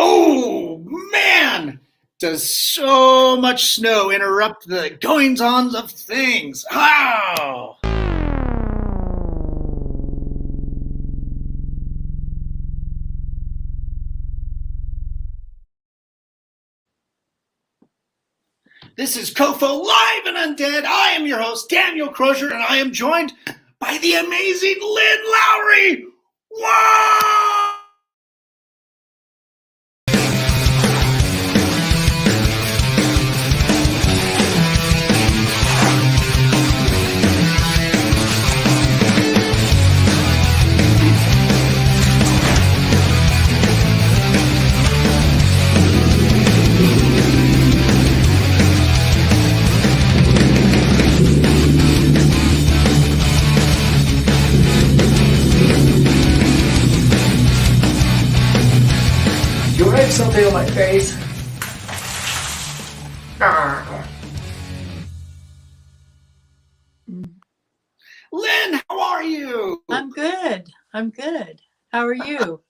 Oh, man! Does so much snow interrupt the goings-on of things? How? This is COFOH Live Undead. I am your host, Daniel Crosier, and I am joined by the amazing Lynn Lowry. Wow! Something on my face. Lynn, how are you? I'm good. How are you?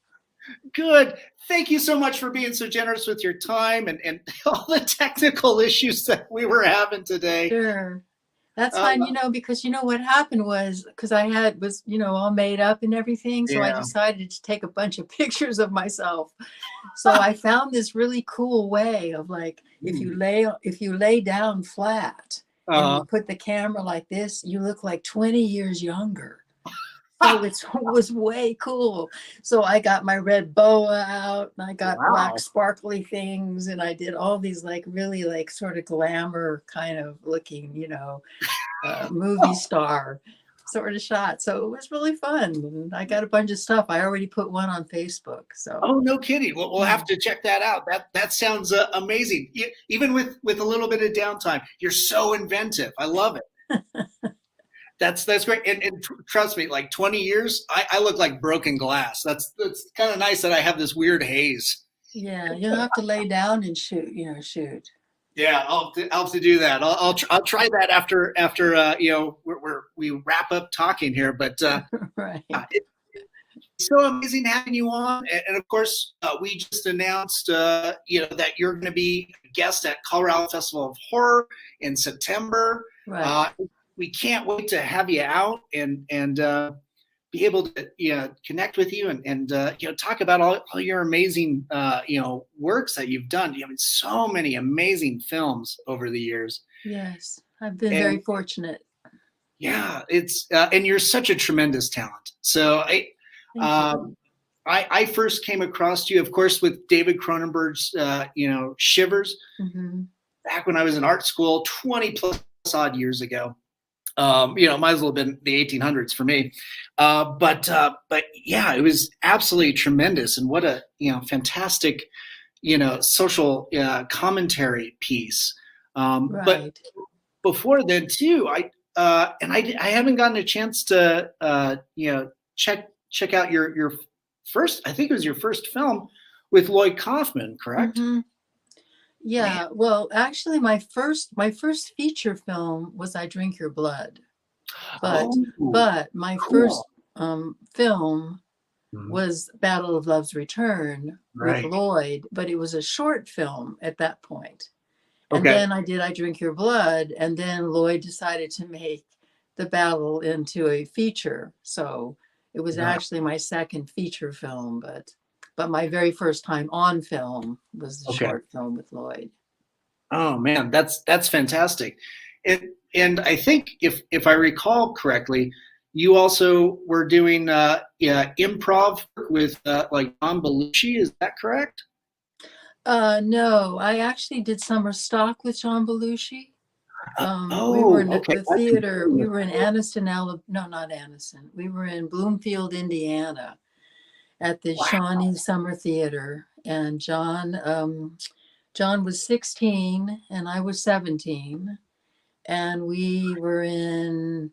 Good. Thank you so much for being so generous with your time and all the technical issues that we were having today. Sure. That's fine, because what happened was, because I was all made up and everything, so I decided to take a bunch of pictures of myself. So I found this really cool way of if you lay down flat and you put the camera like this, you look like 20 years younger. So it was way cool. So I got my red boa out and I got black sparkly things and I did all these really sort of glamour kind of looking, movie star sort of shot. So it was really fun. And I got a bunch of stuff. I already put one on Facebook. So no kidding. Well, we'll have to check that out. That sounds amazing. Even with a little bit of downtime, you're so inventive. I love it. That's great. And trust me, 20 years, I look like broken glass. That's kind of nice that I have this weird haze. Yeah, you'll have to lay down and shoot. Yeah, I'll have to do that. I'll try that after we wrap up talking here. But right. It's so amazing having you on. And of course, we just announced that you're going to be a guest at Colorado Festival of Horror in September. Right. We can't wait to have you out and be able to connect with you and talk about all your amazing works that you've done. You have so many amazing films over the years. Yes, I've been very fortunate. Yeah, it's and you're such a tremendous talent. So I first came across you, of course, with David Cronenberg's Shivers, back when I was in art school 20 plus odd years ago. Might as well have been the 1800s for me. But yeah, it was absolutely tremendous. And what a, fantastic, social commentary piece. Right. But before then too, I haven't gotten a chance to, check out your first, I think it was your first film with Lloyd Kaufman, correct? Mm-hmm. Yeah, well, actually, my first feature film was I Drink Your Blood, but my first film was Battle of Love's Return with Lloyd, but it was a short film at that point. And then I did I Drink Your Blood, and then Lloyd decided to make the battle into a feature. So it was actually my second feature film, but my very first time on film was the short film with Lloyd. Oh man, that's fantastic. And I think if I recall correctly, you also were doing improv with John Belushi. Is that correct? No, I actually did summer stock with John Belushi. We were in the theater. We were in Anniston, not Anniston. We were in Bloomfield, Indiana, at the Shawnee Summer Theater, and John was 16 and I was 17, and we were in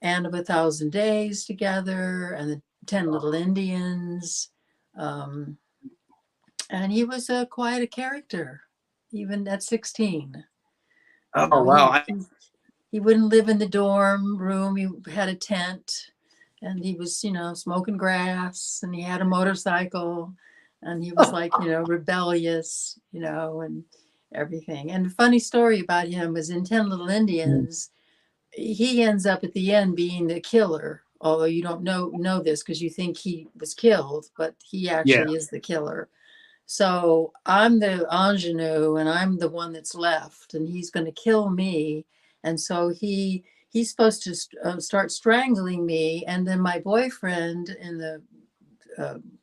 End of a Thousand Days together and the 10 Little Indians, and he was quite a character, even at 16. Oh, wow. He wouldn't live in the dorm room. He had a tent, and he was, smoking grass, and he had a motorcycle. and he was like, rebellious, and everything. And a funny story about him was in 10 Little Indians, he ends up at the end being the killer, although you don't know this because you think he was killed, but he Yeah. actually is the killer. So I'm the ingenue, and I'm the one that's left, and he's going to kill me. And so he's supposed to start strangling me, and then my boyfriend in the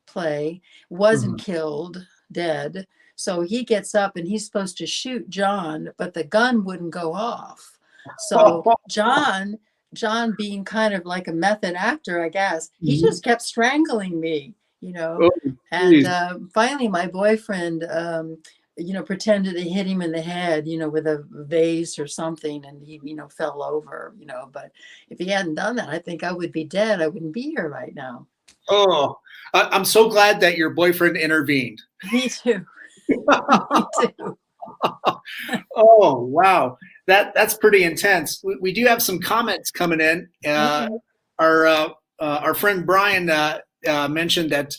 play wasn't killed, dead. So he gets up and he's supposed to shoot John, but the gun wouldn't go off. So John being kind of like a method actor, I guess, he just kept strangling me, Oh, and finally my boyfriend, pretended to hit him in the head, with a vase or something, and he, fell over, but if he hadn't done that, I think I would be dead. I wouldn't be here right now. Oh, I'm so glad that your boyfriend intervened. Me too. Me too. Oh, wow. That's pretty intense. We do have some comments coming in. Okay. Our friend Brian mentioned that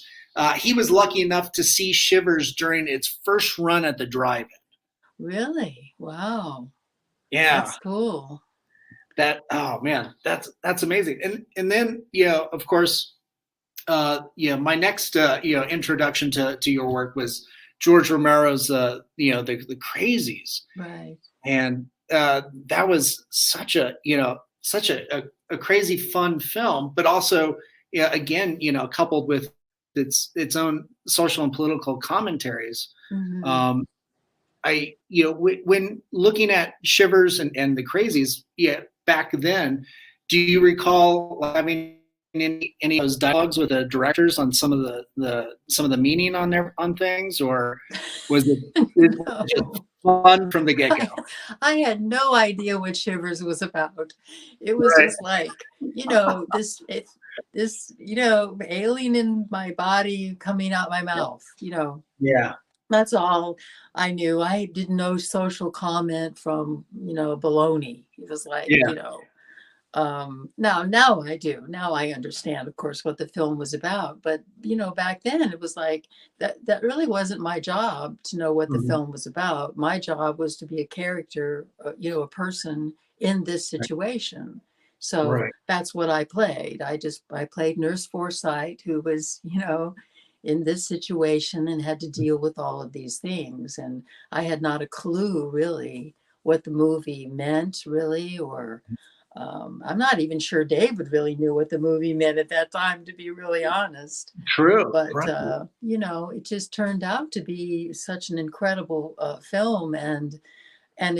he was lucky enough to see Shivers during its first run at the drive-in. Really? Wow. Yeah. That's cool. Oh man, that's amazing. And then, of course, my next, introduction to your work was George Romero's, the Crazies. Right. And that was such a crazy fun film, but also, again, coupled with its own social and political commentaries. Mm-hmm. When looking at Shivers and the Crazies, back then, do you recall having any of those dialogues with the directors on some of the meaning on things, or was it No. just fun from the get-go? I had no idea what Shivers was about. It was Right. just like, this alien in my body coming out my mouth, Yeah. That's all I knew. I didn't know social comment from, baloney. It was like, Yeah. now I do. Now I understand, of course, what the film was about. But, back then it was like that really wasn't my job to know what the Mhm. film was about. My job was to be a character, a person in this situation. So Right. that's what I played. I played Nurse Forsyth, who was, in this situation and had to deal with all of these things. And I had not a clue really what the movie meant, really, or I'm not even sure David really knew what the movie meant at that time, to be really honest. True. But, Right. it just turned out to be such an incredible film. And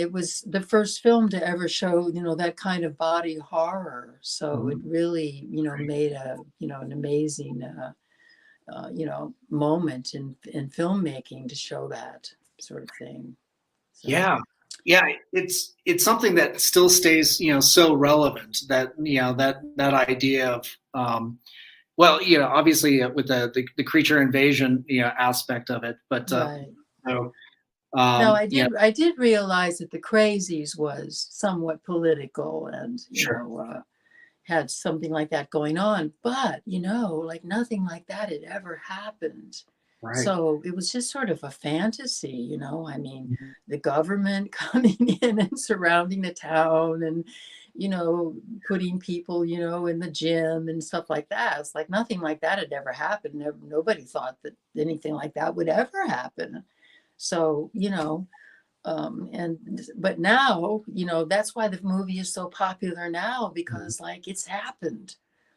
it was the first film to ever show, that kind of body horror. So it really, made an amazing, moment in filmmaking to show that sort of thing. So. Yeah. It's something that still stays, so relevant, that, that idea of, obviously with the creature invasion, aspect of it, but, Right. so, No, I did realize that the Crazies was somewhat political and, Sure. had something like that going on, but, like nothing like that had ever happened. Right. So it was just sort of a fantasy, I mean, Mhm. the government coming in and surrounding the town and, putting people, in the gym and stuff like that. It's like nothing like that had ever happened. Nobody thought that anything like that would ever happen. So, but now, that's why the movie is so popular now, because like it's happened.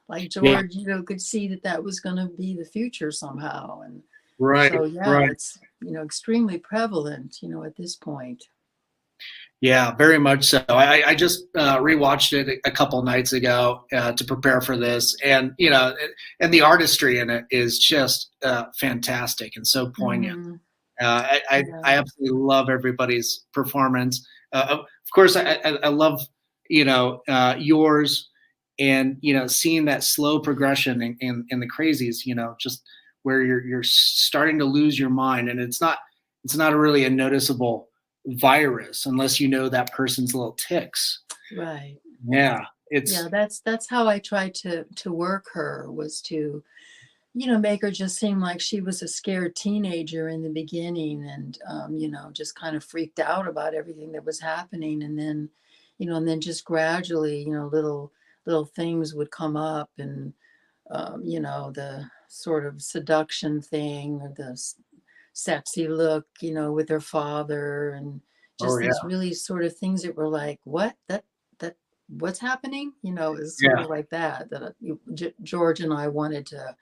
Like Yeah. George, could see that was going to be the future somehow. And Right. so, yeah, Right. it's, extremely prevalent, at this point. Yeah, very much so. I just rewatched it a couple nights ago to prepare for this, and and the artistry in it is just fantastic and so poignant. Mhm. I Yeah. absolutely love everybody's performance. Of course, I love yours, and seeing that slow progression in the Crazies. Just where you're starting to lose your mind, and it's not really a noticeable virus unless that person's little ticks. Right. Yeah, Yeah, that's how I tried to work her, was to make her just seem like she was a scared teenager in the beginning, and just kind of freaked out about everything that was happening, and then just gradually, little things would come up, and the sort of seduction thing, or the sexy look, with her father, and Oh just yeah. these really sort of things that were like, what, that what's happening, is sort Yeah. of like that George and I wanted to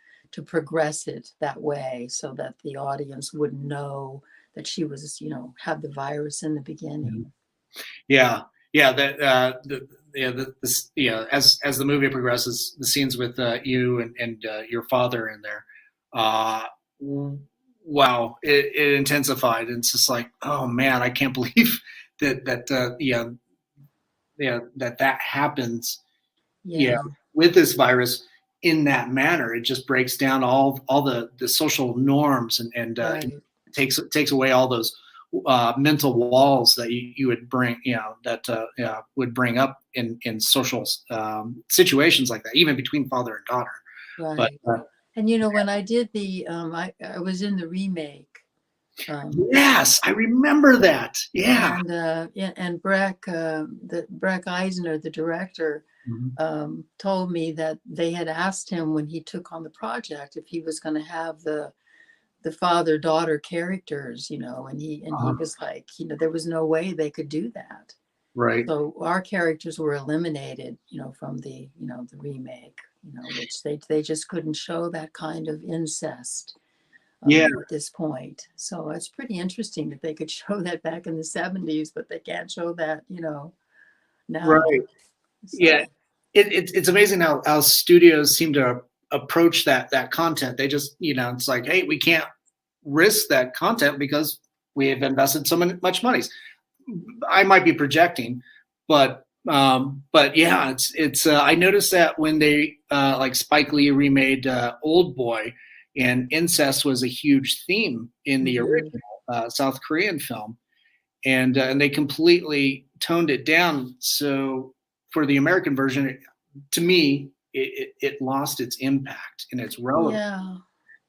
progress it that way, so that the audience would know that she was, had the virus in the beginning. Yeah, yeah. That as the movie progresses, the scenes with you and your father in there, uh, wow, it intensified. And it's just like, oh man, I can't believe that happens. Yeah, Yeah. with this virus in that manner, it just breaks down all the social norms, and Right. takes away all those mental walls that you would bring, that would bring up in social situations like that, even between father and daughter. But Right. And when I did I was in the remake. yes, I remember that. Yeah. And Breck Eisner, the director, told me that they had asked him when he took on the project if he was going to have the father-daughter characters, and he was like, there was no way they could do that. Right. So our characters were eliminated, from the remake, which they just couldn't show that kind of incest. Yeah. At this point. So it's pretty interesting that they could show that back in the 70s, but they can't show that, now. Right. So. Yeah. It's amazing how studios seem to approach that content. They just, it's like, hey, we can't risk that content because we have invested so much money. I might be projecting, but yeah, it's. I noticed that when they like Spike Lee remade Old Boy, and incest was a huge theme in the original South Korean film, and they completely toned it down. So for the American version, to me, it lost its impact and its relevance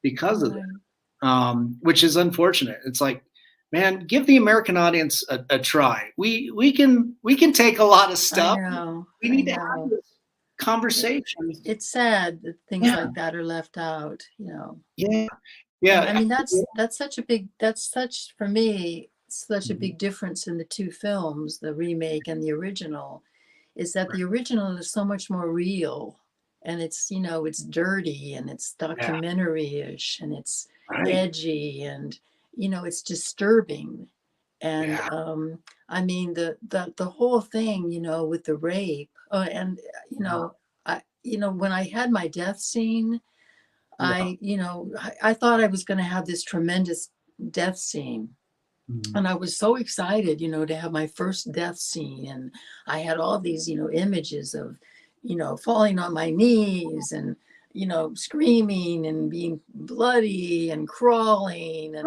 because of that, which is unfortunate. It's like, man, give the American audience a try. We can take a lot of stuff. We need to have this conversation. It's sad that things like that are left out. Yeah, yeah. I mean, that's such for me, such a big difference in the two films, the remake and the original, is that the original is so much more real, and it's it's dirty, and it's documentary-ish, and it's edgy, and it's disturbing. And I mean the whole thing, with the rape, and when I had my death scene, I thought I was going to have this tremendous death scene. And I was so excited, to have my first death scene. And I had all these, images of, falling on my knees and, screaming and being bloody and crawling and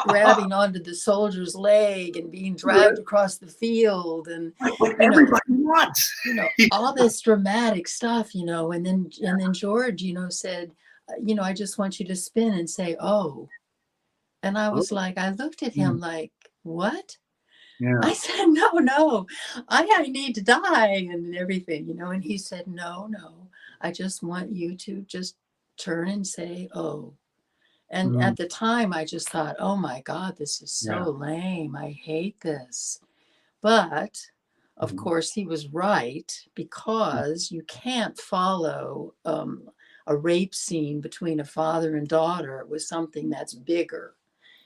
grabbing onto the soldier's leg and being dragged across the field. And what everybody wants, all this dramatic stuff, and then George, said, I just want you to spin and say, oh. And I was like, I looked at him like, what? Yeah. I said, no, I need to die and everything, and he said, no, I just want you to just turn and say, oh. And at the time, I just thought, oh my God, this is so lame. I hate this. But of course, he was right, because you can't follow a rape scene between a father and daughter with something that's bigger.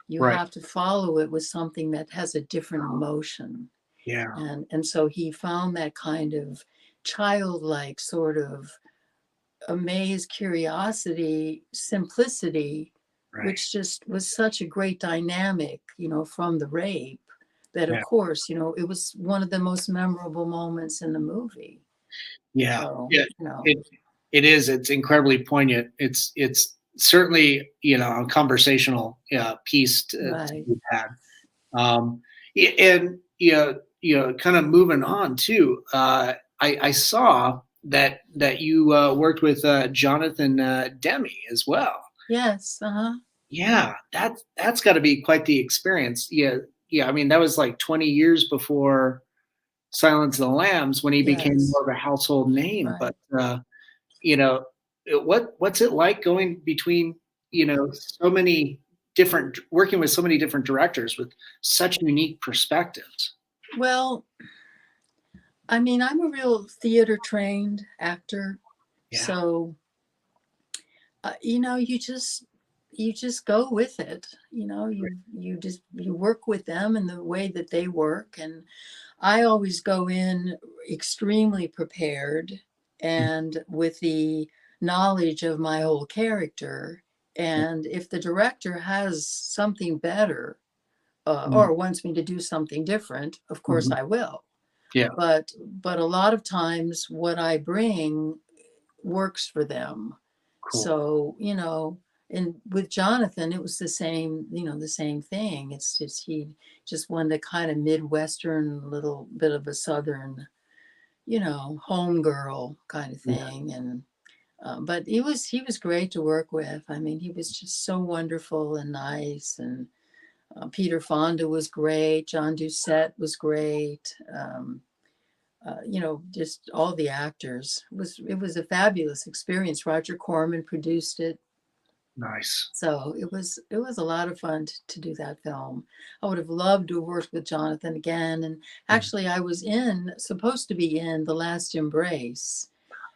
You have to follow it with something that has a different emotion. Yeah. And so he found that kind of childlike sort of amazed curiosity, simplicity, which just was such a great dynamic, from the rape, that of course, it was one of the most memorable moments in the movie. Yeah. So, it is. It's incredibly poignant. It's certainly, a conversational piece to be had. And kind of moving on too, I saw that you worked with Jonathan Demi as well. Yes. Yeah, that's got to be quite the experience. Yeah, yeah. I mean, that was like 20 years before Silence of the Lambs when he became Yes. more of a household name. Right. But you know, what's it like going between so many different working with so many different directors with such unique perspectives? Well, I mean, I'm a real theater trained actor, Yeah. so you just go with it. You work with them in the way that they work, and I always go in extremely prepared and with the knowledge of my whole character. And if the director has something better or wants me to do something different, of course Mhm. I will. Yeah. But a lot of times what I bring works for them. Cool. So, and with Jonathan, it was the same thing. It's just he just wanted a kind of Midwestern, little bit of a Southern, home girl kind of Yeah. thing. And but he was great to work with. I mean, he was just so wonderful and nice. And Peter Fonda was great. John Doucette was great. Just all the actors. It was a fabulous experience. Roger Corman produced it. Nice. So it was a lot of fun to do that film. I would have loved to have worked with Jonathan again. And actually, I was supposed to be in The Last Embrace,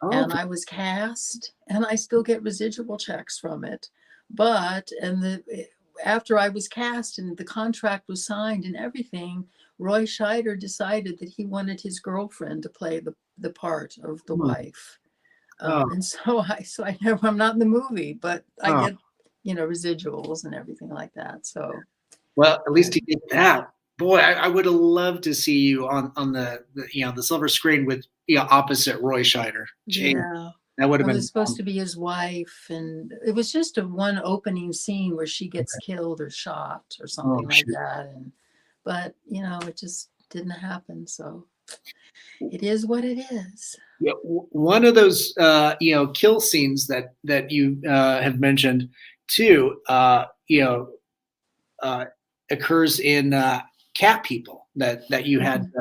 Oh, and I was cast, and I still get residual checks from it. But after I was cast and the contract was signed and everything, Roy Scheider decided that he wanted his girlfriend to play the part of the wife. oh, And I'm not in the movie, but I oh. get, residuals and everything like that. So, Well, at least you did that. Boy, I would have loved to see you on the silver screen with opposite Roy Scheider. Gee, yeah, that would I have been was supposed fun. to be his wife, and it was just a one opening scene where she gets killed or shot or Oh, something like shoot. that. But it just didn't happen. So it is what it is. Yeah, one of those kill scenes that you have mentioned too, uh, occurs in Cat People that you had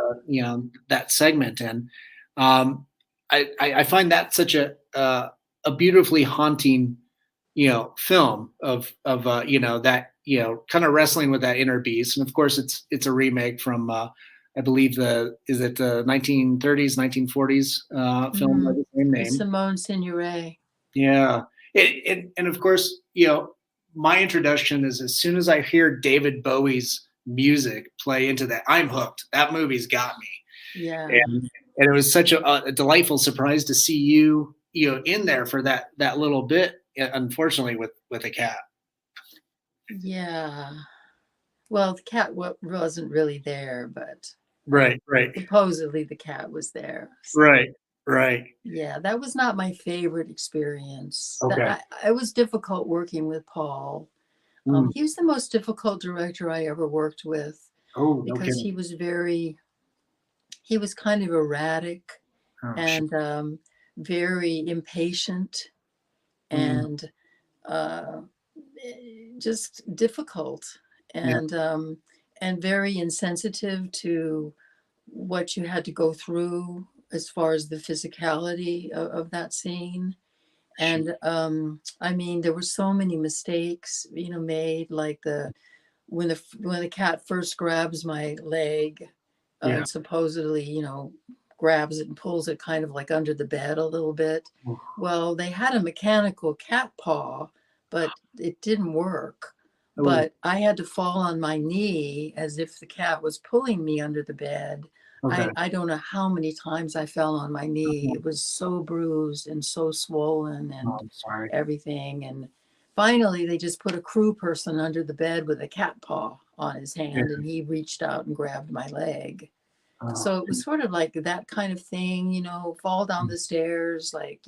that segment in. I find that such a beautifully haunting film of that kind of wrestling with that inner beast, and of course it's a remake from I believe the 1930s 1940s film by the same With name. Simone Signoret. Yeah, and of course, my introduction is as soon as I hear David Bowie's music play into that, I'm hooked. That movie's got me. Yeah. And it was such a delightful surprise to see you, in there for that little bit. Unfortunately, with a cat. Yeah. Well, the cat wasn't really there, but Right. supposedly the cat was there. So, Right. yeah, that was not my favorite experience. Okay. It was difficult working with Paul. Mm. He was the most difficult director I ever worked with Oh, because okay. he was kind of erratic Oh, shit. and very impatient Mm. and just difficult Yeah. and very insensitive to what you had to go through as far as the physicality of that scene. Shoot. And I mean, there were so many mistakes, made, like when the cat first grabs my leg Yeah. and supposedly, grabs it and pulls it kind of like under the bed a little bit. Oof. Well, they had a mechanical cat paw, but it didn't work. Oh, But I had to fall on my knee as if the cat was pulling me under the bed. okay. I don't know how many times I fell on my knee. It was so bruised and so swollen Oh, and I'm sorry. everything. And finally, they just put a crew person under the bed with a cat paw on his hand, and he reached out and grabbed my leg. Oh, So it was sort of like that kind of thing, fall down the stairs like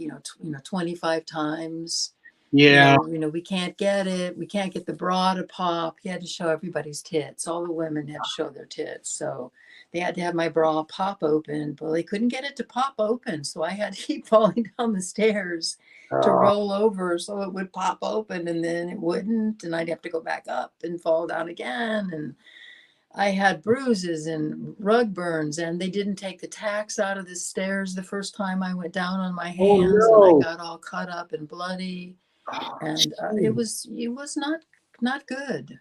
25 times, Yeah. We can't get it. We can't get the bra to pop. You had to show everybody's tits. All the women had to show their tits. So they had to have my bra pop open, but they couldn't get it to pop open. So I had to keep falling down the stairs to roll over so it would pop open, and then it wouldn't. And I'd have to go back up and fall down again. And I had bruises and rug burns, and they didn't take the tacks out of the stairs the first time I went down on my hands, and I got all cut up and bloody. And it was not good.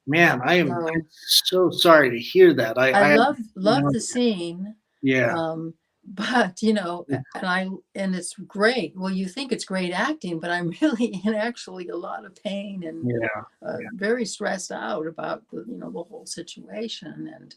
Man, I'm so sorry to hear that. I love the scene. Yeah. But and it's great. Well, you think it's great acting, but I'm really in actually a lot of pain and very stressed out about the whole situation. And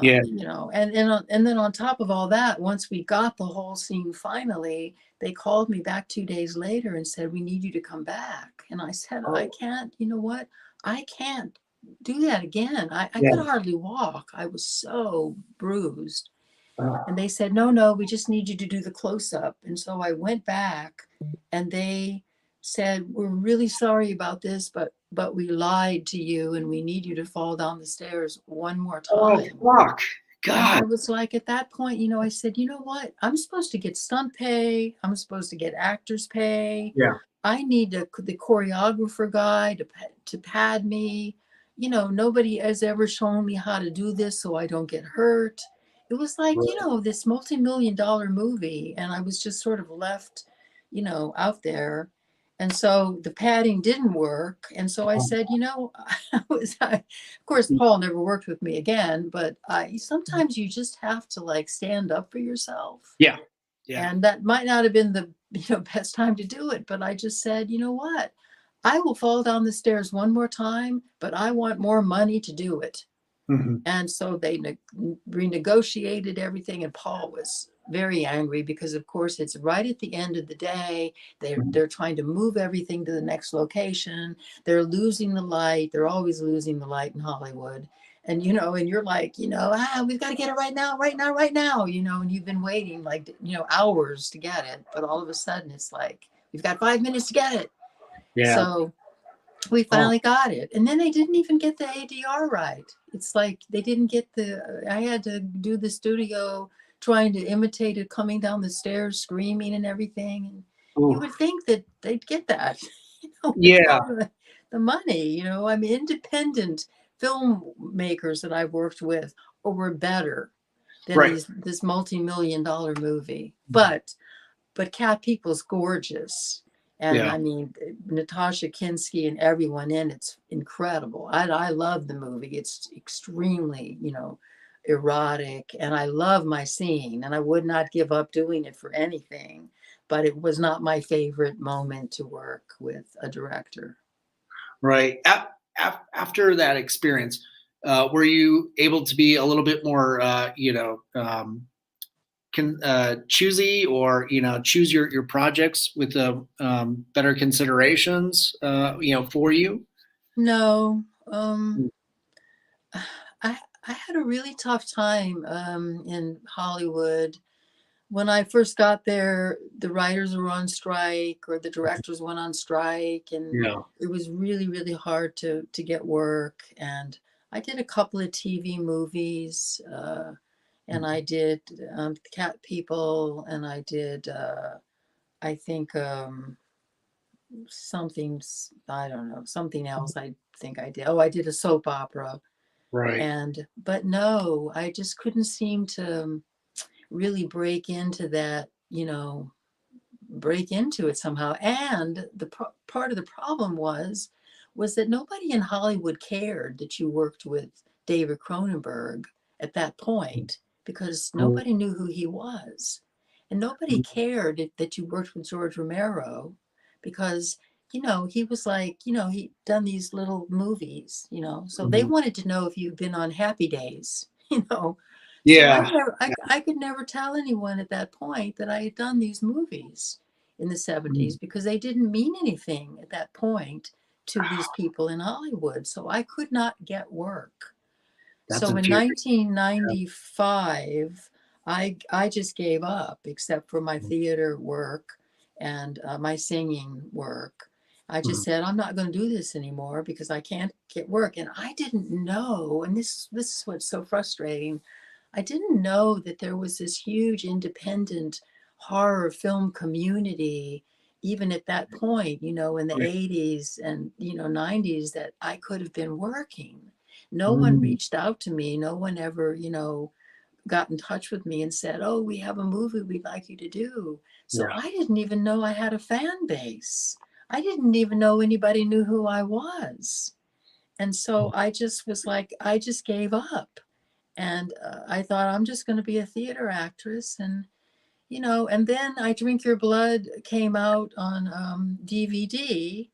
and then on top of all that, once we got the whole scene finally, they called me back 2 days later and said, "We need you to come back." And I said, "I can't, you know what? I can't do that again. I could hardly walk. I was so bruised." And they said, no, we just need you to do the close-up. And so I went back, and they said, "We're really sorry about this, but we lied to you, and we need you to fall down the stairs one more time." Oh, fuck. God. And I was like, at that point, I said, "You know what? I'm supposed to get stunt pay. I'm supposed to get actors pay. Yeah. I need the choreographer guy to pad me. Nobody has ever shown me how to do this so I don't get hurt." It was like, this multi-million-dollar movie, and I was just sort of left, out there. And so the padding didn't work. And so I said, of course, Paul never worked with me again, but sometimes you just have to stand up for yourself. Yeah. Yeah. And that might not have been the best time to do it, but I just said, "You know what? I will fall down the stairs one more time, but I want more money to do it." Mm-hmm. And so they renegotiated everything, and Paul was very angry because, of course, it's right at the end of the day. They're trying to move everything to the next location. They're losing the light. They're always losing the light in Hollywood. And, and you're like, we've got to get it right now, and you've been waiting hours to get it. But all of a sudden it's like, we've got 5 minutes to get it. Yeah. So we finally got it. And then they didn't even get the ADR right. It's like they didn't get I had to do the studio trying to imitate it coming down the stairs, screaming and everything. And you would think that they'd get that, the money, independent filmmakers that I've worked with were better than this multi-million-dollar movie. But Cat People's gorgeous. And I mean, Natasha Kinski and everyone in it's incredible. I love the movie. It's extremely, erotic, and I love my scene, and I would not give up doing it for anything. But it was not my favorite moment to work with a director. Right. After that experience, were you able to be a little bit more, choosy, or choose your projects with better considerations for you? No. I had a really tough time in Hollywood. When I first got there, the writers were on strike, or the directors went on strike, and it was really, really hard to get work. And I did a couple of TV movies, and I did Cat People, and I did, I think, something, I don't know, something else I think I did. Oh, I did a soap opera. Right. But no, I just couldn't seem to really break into that, break into it somehow. And the part of the problem was that nobody in Hollywood cared that you worked with David Cronenberg at that point, because nobody knew who he was. And nobody cared that you worked with George Romero, because, he was like, he'd done these little movies, so they wanted to know if you'd been on Happy Days, Yeah. So I could never tell anyone at that point that I had done these movies in the 70s, because they didn't mean anything at that point to these people in Hollywood. So I could not get work. So in 1995, I just gave up, except for my theater work. and my singing work. I just said, I'm not going to do this anymore because I can't get work. And I didn't know, and this is what's so frustrating. I didn't know that there was this huge independent horror film community, even at that point, in the 80s and, 90s, that I could have been working. No one reached out to me. No one ever, got in touch with me and said, oh, we have a movie we'd like you to do. So I didn't even know I had a fan base. I didn't even know anybody knew who I was. And so I just was like, I just gave up. And I thought, I'm just going to be a theater actress. And, and then I Drink Your Blood came out on DVD.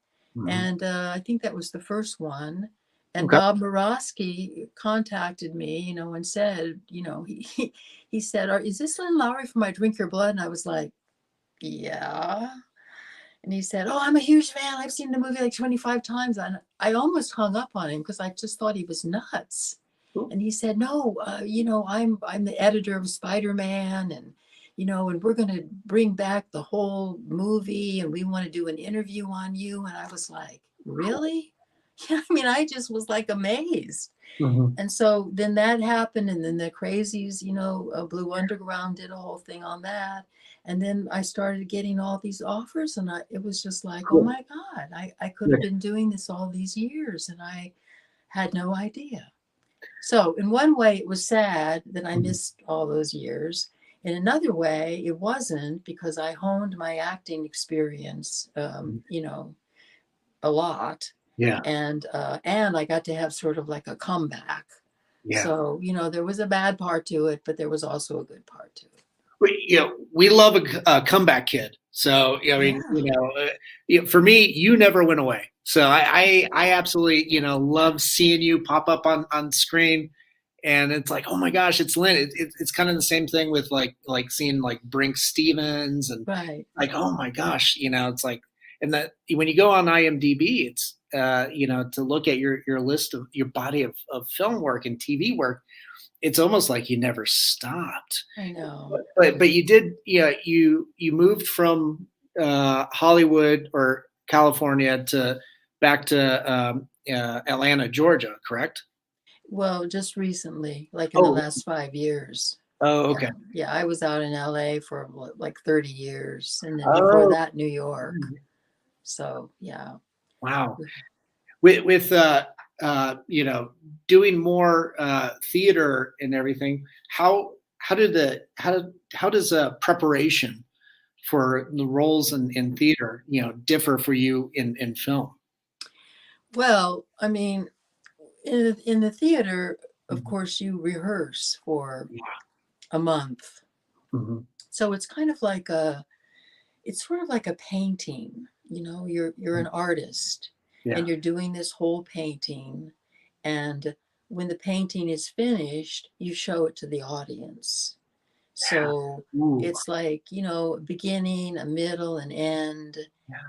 And I think that was the first one. And Bob Murawski contacted me, and said, he said, is this Lynn Lowry from I Drink Your Blood? And I was like, yeah. And he said, oh, I'm a huge fan. I've seen the movie like 25 times. And I almost hung up on him because I just thought he was nuts. And he said, no, I'm the editor of Spider-Man, and, and we're going to bring back the whole movie, and we want to do an interview on you. And I was like, really? Yeah, I mean, I just was like amazed. And so then that happened. And then the Crazies, Blue Underground did a whole thing on that. And then I started getting all these offers, and it was just like, oh my God, I could have been doing this all these years, and I had no idea. So in one way, it was sad that I missed all those years. In another way, it wasn't, because I honed my acting experience, a lot. Yeah. And I got to have sort of like a comeback. Yeah. So, there was a bad part to it, but there was also a good part to it. We love a comeback kid. So, I mean, for me, you never went away. So I absolutely, love seeing you pop up on screen, and it's like, oh my gosh, it's Lynn. It's kind of the same thing with like seeing like Brink Stevens, and like, oh my gosh, it's like, and that when you go on IMDb, it's, to look at your list of your body of film work and TV work, it's almost like you never stopped. I know. But you did, you moved from Hollywood or California back to Atlanta, Georgia, correct? Well, just recently, like in the last 5 years. Oh, okay. Yeah, I was out in LA for like 30 years, and then before that, New York. So, yeah. Wow. With doing more theater and everything, how does preparation for the roles in theater, differ for you in film? Well, I mean, in the theater, of course, you rehearse for a month. So it's kind of like it's sort of like a painting. You're an artist, and you're doing this whole painting, and when the painting is finished, you show it to the audience. So it's like, beginning, a middle, an end,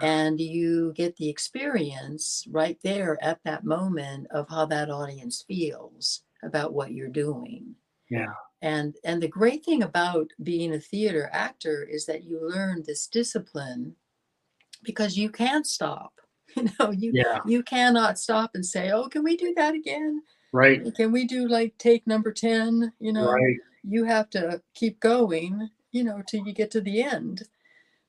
and you get the experience right there at that moment of how that audience feels about what you're doing. Yeah. And the great thing about being a theater actor is that you learn this discipline, because you can't stop. You cannot stop and say, oh, can we do that again? Right. Can we do like take number 10? Right. You have to keep going, till you get to the end.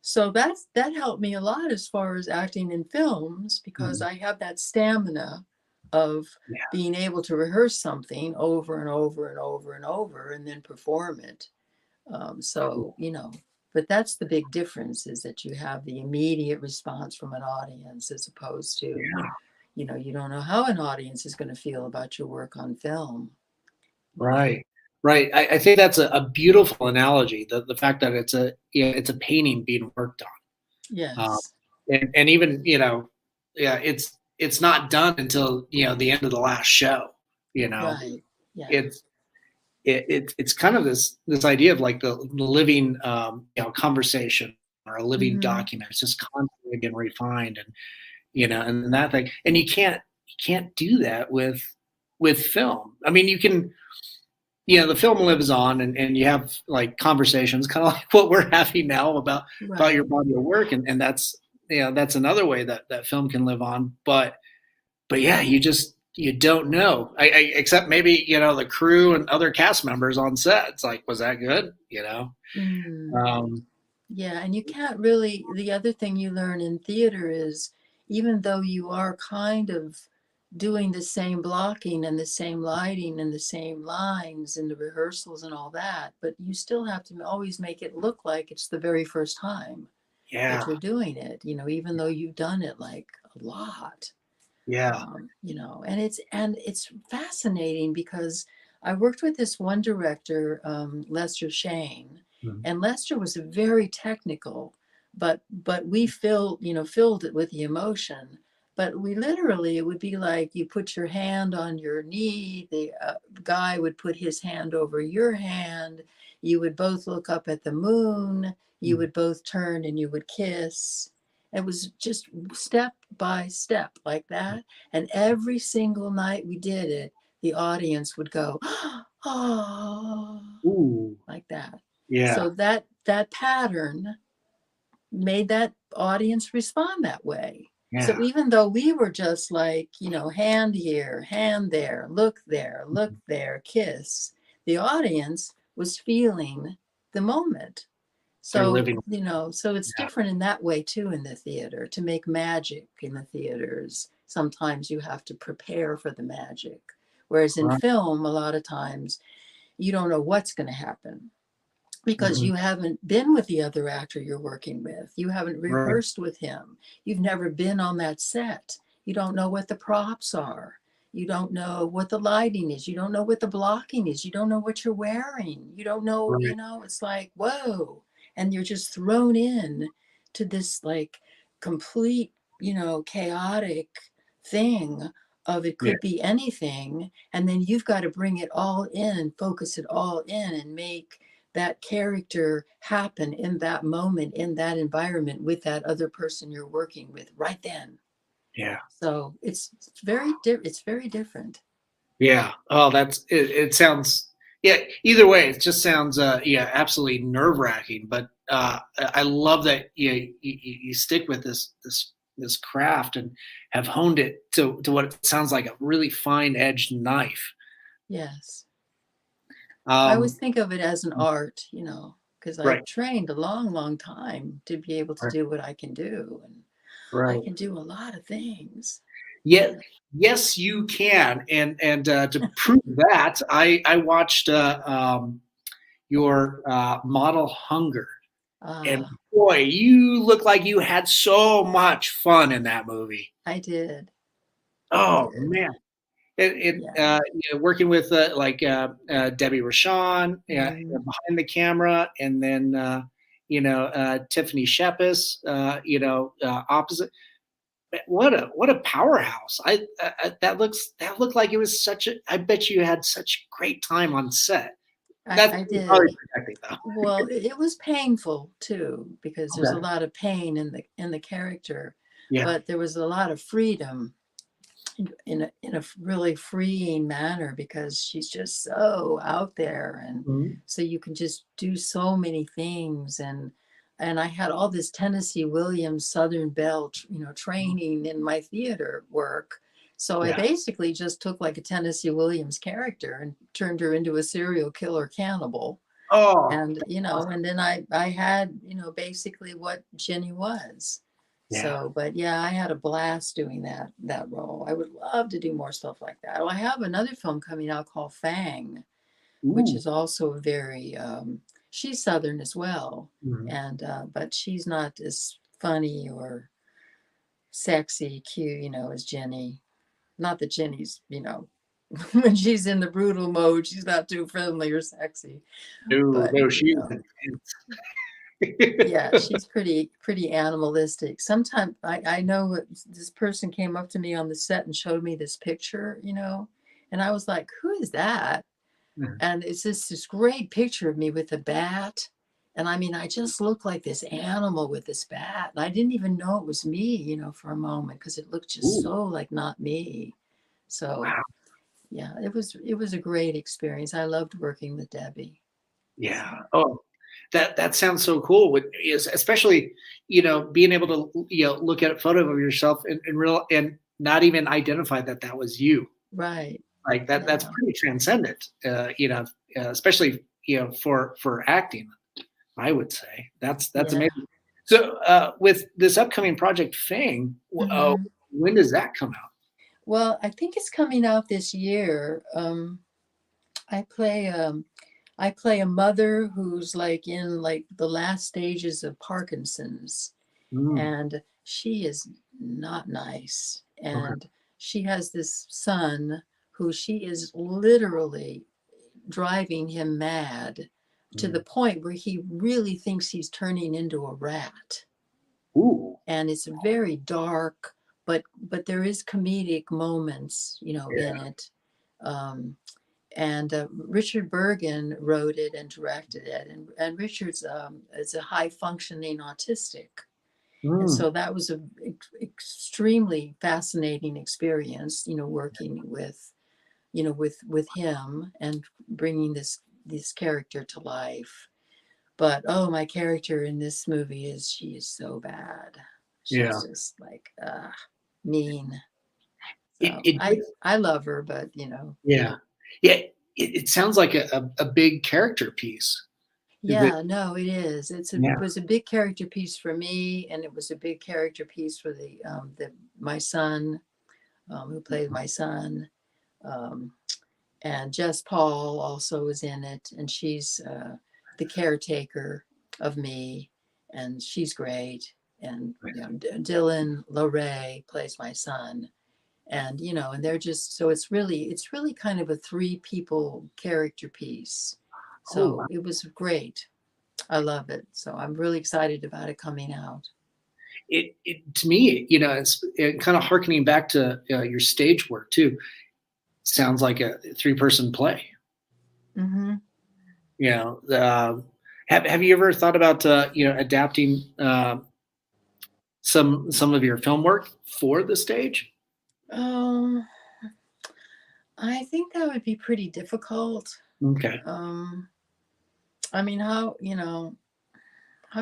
So that helped me a lot as far as acting in films, because I have that stamina of being able to rehearse something over and over and over and over, and then perform it. But that's the big difference, is that you have the immediate response from an audience, as opposed to, you don't know how an audience is going to feel about your work on film. Right. I think that's a beautiful analogy. The fact that it's a painting being worked on. Yes. And even, it's not done until, the end of the last show, Right. Yeah. It's kind of this idea of like the living, conversation, or a living document. It's just constantly getting refined, and, and that thing. And you can't do that with film. I mean, you can, the film lives on, and you have like conversations, kind of like what we're having now about your body of work, and that's that's another way that film can live on. But yeah, you don't know. Except maybe the crew and other cast members on set. It's like, was that good? Yeah, and you can't really. The other thing you learn in theater is, even though you are kind of doing the same blocking and the same lighting and the same lines and the rehearsals and all that, but you still have to always make it look like it's the very first time that you're doing it, even though you've done it like a lot. And it's fascinating because I worked with this one director, Lester Shane, and Lester was very technical, but we filled it with the emotion. But we literally, it would be like you put your hand on your knee, the guy would put his hand over your hand, you would both look up at the moon, you would both turn and you would kiss. It was just step by step like that. And every single night we did it, the audience would go, oh, like that. Yeah. So that pattern made that audience respond that way. Yeah. So even though we were just like, hand here, hand there, look there, kiss, the audience was feeling the moment. So, so it's different in that way too in the theater. To make magic in the theaters, sometimes you have to prepare for the magic. Whereas in film, a lot of times you don't know what's going to happen because you haven't been with the other actor you're working with. You haven't rehearsed with him. You've never been on that set. You don't know what the props are. You don't know what the lighting is. You don't know what the blocking is. You don't know what you're wearing. You don't know, it's like, whoa. And you're just thrown in to this like complete, chaotic thing of it could be anything. And then you've got to bring it all in and focus it all in and make that character happen in that moment, in that environment with that other person you're working with right then. Yeah. So it's very different. Yeah. Oh, it sounds, either way, it just sounds, absolutely nerve wracking, but, I love that you stick with this craft and have honed it to what it sounds like a really fine edged knife. Yes. I always think of it as an art, because I've trained a long, long time to be able to do what I can do. And I can do a lot of things. Yeah. Yes, you can. And to prove that, I watched your Model Hunger. And boy, you look like you had so much fun in that movie. I did. Oh, man. Working with Debbie Rochon behind the camera, and then Tiffany Shepis, opposite. What a powerhouse! That looked like it was such a. I bet you had such a great time on set. I did. Well, it was painful too because there's a lot of pain in the character, but there was a lot of freedom in a really freeing manner because she's just so out there, and so you can just do so many things. And I had all this Tennessee Williams Southern Belle, training in my theater work. So I basically just took like a Tennessee Williams character and turned her into a serial killer cannibal. Oh, and and then I had basically what Jenny was. So, but I had a blast doing that role. I would love to do more stuff like that. Well, I have another film coming out called Fang, which is also very, she's Southern as well. And, but she's not as funny or sexy, cute, as Jenny. Not that Jenny's, when she's in the brutal mode, she's not too friendly or sexy. No, she's yeah, she's pretty animalistic. Sometimes I know this person came up to me on the set and showed me this picture, and I was like, who is that? And it's this great picture of me with a bat. And I mean, I just look like this animal with this bat. And I didn't even know it was me, for a moment, because it looked just so like not me. So, yeah, it was a great experience. I loved working with Debbie. Yeah. Oh, that sounds so cool. Especially, being able to, look at a photo of yourself and not even identify that was you. Right. Like that. That's Yeah. pretty transcendent. Especially for acting. I would say that's Yeah. amazing. So with this upcoming project, Fang, Mhm. when does that come out? Well, I think it's coming out this year. I play I play a mother who's like in like the last stages of Parkinson's, Mm, and she is not nice. okay. And she has this son who she is literally driving him mad to the Mm. point where he really thinks he's turning into a rat. Ooh. And it's very dark, but there is comedic moments, in Yeah. it. Um, and Richard Bergen wrote it and directed it, and Richard's is a high functioning autistic, and Mm, so that was a extremely fascinating experience, working with him and bringing this character to life. But oh, my character in this movie she is so bad. yeah. She's just like mean. It, So it I love her, but Yeah. Yeah. It sounds like a big character piece. Is it? yeah, no, it is. It Yeah. was a big character piece for me, and it was a big character piece for my son, who played my son, um, and Jess Paul also was in it, and she's the caretaker of me, and she's great. And Dylan Lowry plays my son, and they're just so it's really kind of a three people character piece. Oh, wow. So it was great. I love it. So I'm really excited about it coming out. It to me, it's kind of harkening back to your stage work too. Sounds like a 3-person play. Mm-hmm. You know, have you ever thought about adapting some of your film work for the stage? Um, I think that would be pretty difficult. Okay. Um, I mean, how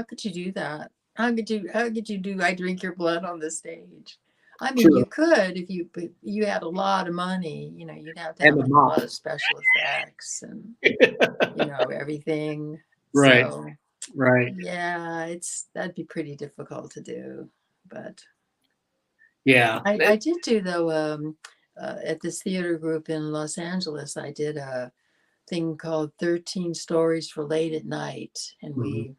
could you do that? How could you do I drink your blood on the stage? I mean, True. you could but you had a lot of money, you'd have to And have the like a mop. lot of special effects and everything. Right. So Right. yeah, that'd be pretty difficult to do. But Yeah. I did do though, at this theater group in Los Angeles, I did a thing called 13 Stories for Late at Night. And Mhm. we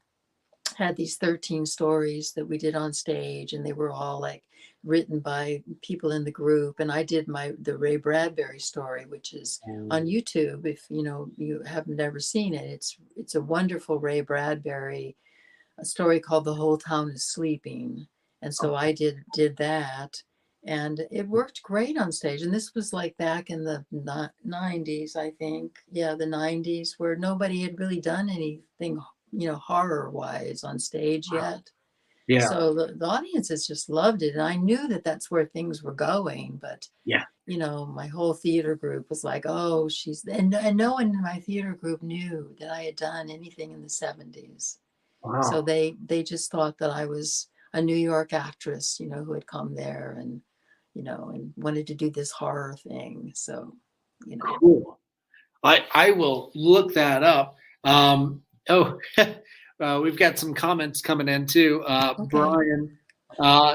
had these 13 stories that we did on stage, and they were all like written by people in the group. And I did the Ray Bradbury story, which is on YouTube. If you haven't ever seen it, it's a wonderful Ray Bradbury, a story called The Whole Town is Sleeping. And so I did that, and it worked great on stage. And this was like back in the 90s, I think. Yeah, the 90s, where nobody had really done anything horror wise on stage yet. Yeah. So the audiences just loved it. And I knew that that's where things were going. But, Yeah. my whole theater group was like, oh, and no one in my theater group knew that I had done anything in the 70s. So Wow. they just thought that I was a New York actress, who had come there and wanted to do this horror thing. So, Cool. I will look that up. Oh, we've got some comments coming in too. okay. Brian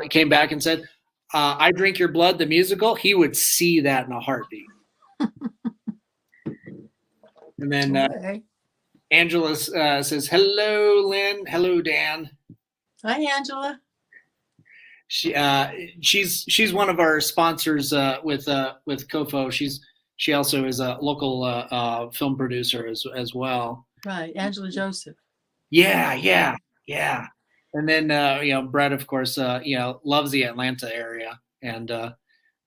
came back and said, "I Drink Your Blood, the musical." He would see that in a heartbeat. And then Okay. Angela says, "Hello, Lynn. Hello, Dan." Hi, Angela. She's one of our sponsors with COFOH. She also is a local film producer as well. Right. Angela Joseph. Yeah. And then Brett, of course, loves the Atlanta area, and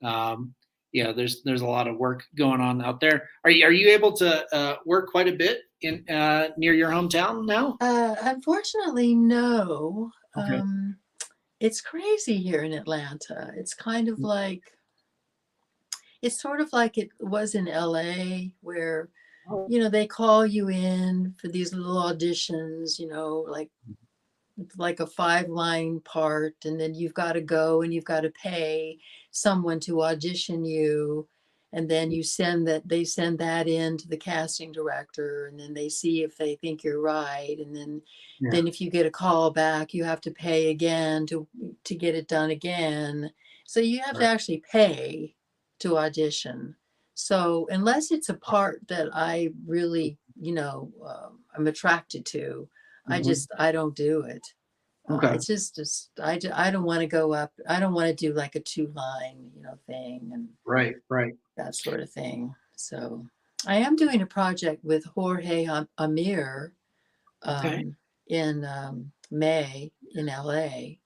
there's a lot of work going on out there. Are you able to work quite a bit in near your hometown now? Unfortunately, no. Okay. It's crazy here in Atlanta. It's kind of like It's sort of like it was in LA where, Oh, they call you in for these little auditions, like a 5-line part, and then you've got to go and you've got to pay someone to audition you, and then they send that in to the casting director, and then they see if they think you're right, and then yeah. then if you get a call back, you have to pay again to get it done again. So you have to Right. actually pay to audition. So unless it's a part that I really, I'm attracted to, Mhm. I don't do it. Okay. It's I don't want to go up. I don't want to do like a 2-line, thing and Right. Right. that sort of thing. So I am doing a project with Jorge Amir Okay. in May in LA.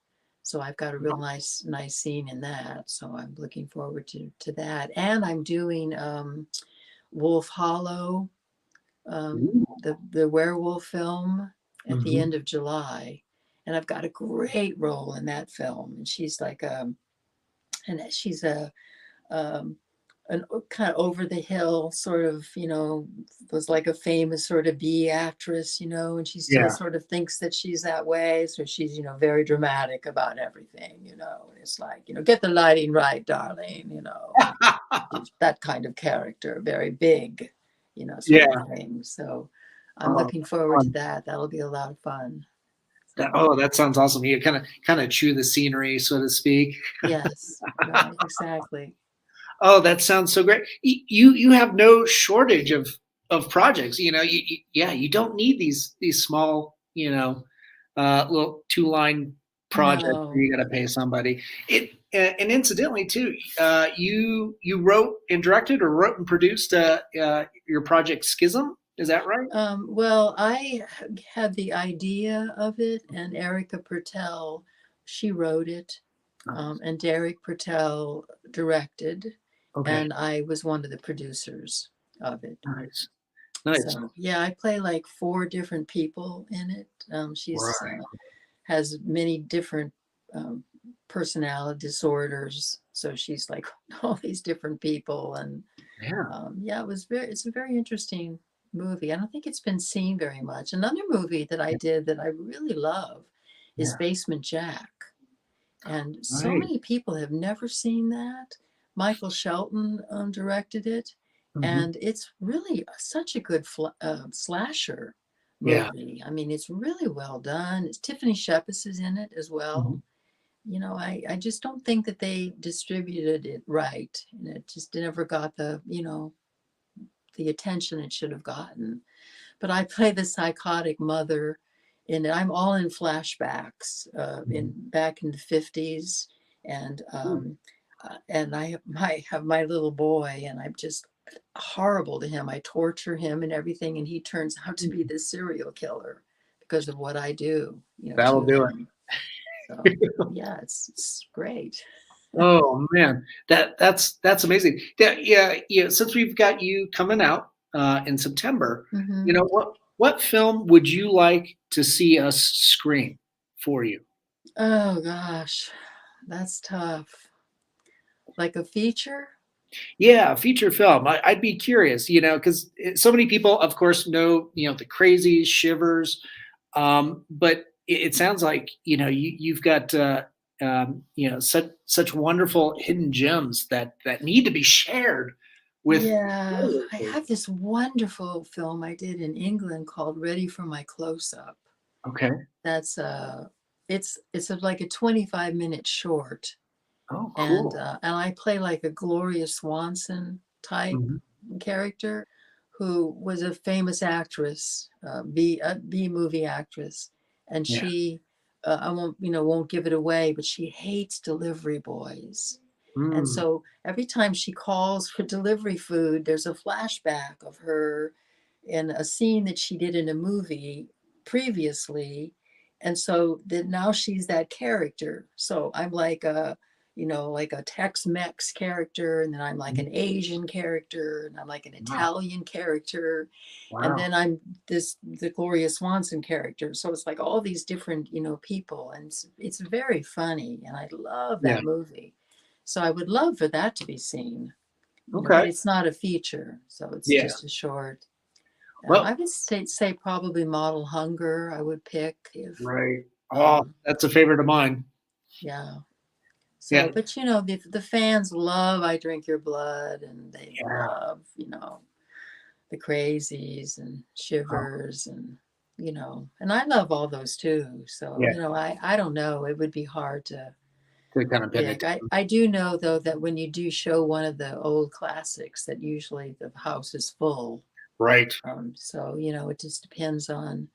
So I've got a real nice scene in that. So I'm looking forward to that. And I'm doing Wolf Hollow, the werewolf film at the Mm-hmm. end of July. And I've got a great role in that film. And she's um, an kind of over the hill sort of, was like a famous sort of B actress, and she still Yeah. sort of thinks that she's that way. So she's, very dramatic about everything, and it's like, get the lighting right, darling, that kind of character, very big, sort of Yeah. thing. So I'm Oh, looking forward to fun. that. That'll be a lot of fun. That, So, oh, that sounds awesome. You kind of chew the scenery, so to speak. yes, right, exactly. Oh, that sounds so great. You have no shortage of projects. Yeah, you don't need these small, little 2-line projects where No. you got to pay somebody. And incidentally too, you wrote and directed or wrote and produced your project Schism. Is that right? Well, I had the idea of it, and Erica Pertel, she wrote it, Nice. and Derek Pertel directed, Okay. and I was one of the producers of it. Nice. Nice. So yeah, I play like 4 different people in it. She's Right. has many different um, personality disorders, so she's like all these different people, and Yeah. yeah, it's a very interesting movie. I don't think it's been seen very much. Another movie that I did that I really love is Yeah. Basement Jack. And so Right. many people have never seen that. Michael Shelton directed it. Hmm. And it's really such a good slasher Yeah. movie. I mean, it's really well done. Tiffany Shepis is in it as Hmm. well. I just don't think that they distributed it right. And it just never got the attention it should have gotten. But I play the psychotic mother in it. I'm all in flashbacks in back in the 50s, and I have my little boy, and I'm just horrible to him. I torture him and everything, and he turns out to be this serial killer because of what I do, That'll to do him. So it. yeah, it's great. Oh man, that's amazing. Yeah, yeah. Since we've got you coming out in September, Hmm. what film would you like to see us screen for you? Oh gosh, that's tough. Like a feature? Yeah, a feature film. I'd be curious, because so many people, of course, know the Crazies, Shivers, but it sounds like you've got such wonderful hidden gems that need to be shared with. Yeah, I have this wonderful film I did in England called Ready for My Close-Up. Okay. That's like a 25-minute short, Oh, and cool. I play like a Gloria Swanson type Mhm. character who was a famous actress, B movie actress, and Yeah. she I won't give it away, but she hates delivery boys. And Mm. so every time she calls for delivery food, there's a flashback of her in a scene that she did in a movie previously. And so that now she's that character. So I'm like like a Tex-Mex character, and then I'm like Mhm. an Asian character, and I'm like an Wow. Italian character, and Wow. then I'm the Gloria Swanson character. So it's like all these different, people, and it's very funny, and I love Yeah. that movie. So I would love for that to be seen. But it's not a feature, so it's just a short. Well, I would say probably Model Hunger. I would pick if right. Oh, that's a favorite of mine. Yeah. So, but the fans love I Drink Your Blood, and they love the Crazies and Shivers, and and I love all those too. So I don't know. It would be hard to kind of pick. I do know though that when you do show one of the old classics, that usually the house is full. Right. So it just depends on.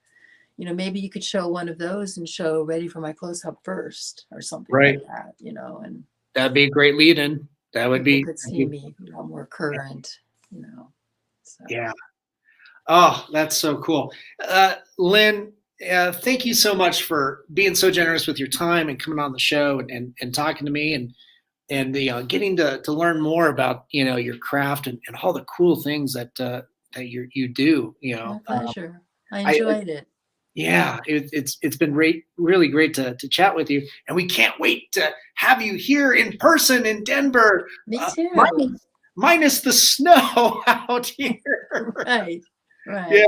Maybe you could show one of those and show Ready for My Close-Up first or something like that, and that'd be a great lead-in. That would be. Could see me more current, So. Yeah. Oh, that's so cool. Lynn, thank you so much for being so generous with your time and coming on the show and talking to me and getting to learn more about, your craft and all the cool things that you do, My pleasure. I enjoyed it. Yeah, it's been really great to chat with you, and we can't wait to have you here in person in Denver. Me too. Minus the snow out here. Right. Yeah.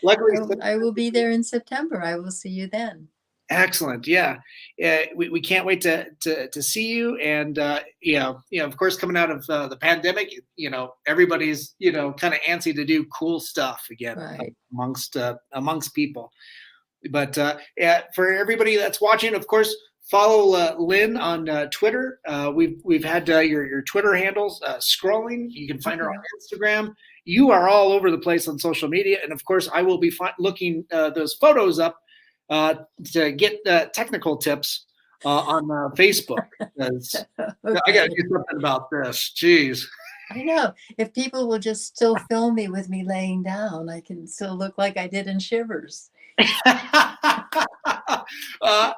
Luckily, I will be there in September. I will see you then. Excellent. Yeah. We can't wait to see you. And, of course, coming out of the pandemic, everybody's, kind of antsy to do cool stuff again amongst people. But for everybody that's watching, of course, follow Lynn on Twitter. We've had your Twitter handles scrolling. You can find her on Instagram. You are all over the place on social media. And, of course, I will be looking those photos up to get technical tips on Facebook. I got to do something about this. Jeez. I know. If people will just still film me with me laying down, I can still look like I did in Shivers. Well,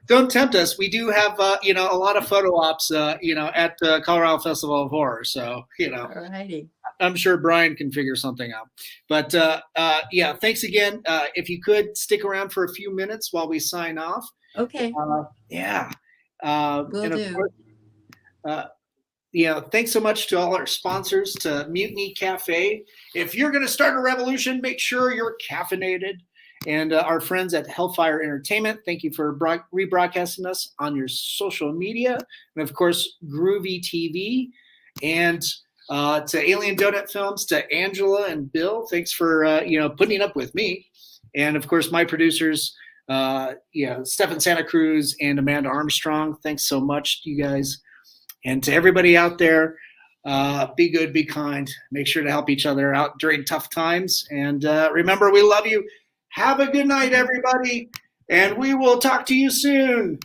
don't tempt us. We do have, a lot of photo ops, at the Colorado Festival of Horror. So, Alrighty. I'm sure Brian can figure something out. But thanks again. If you could stick around for a few minutes while we sign off. Okay. Will do. Thanks so much to all our sponsors, to Mutiny Cafe. If you're going to start a revolution, make sure you're caffeinated. And our friends at Hellfire Entertainment, thank you for rebroadcasting us on your social media. And, of course, Groovy TV. And to Alien Donut Films, to Angela and Bill, thanks for, putting up with me. And, of course, my producers, Stefan Santa Cruz and Amanda Armstrong. Thanks so much to you guys. And to everybody out there, be good, be kind. Make sure to help each other out during tough times. And remember, we love you. Have a good night, everybody. And we will talk to you soon.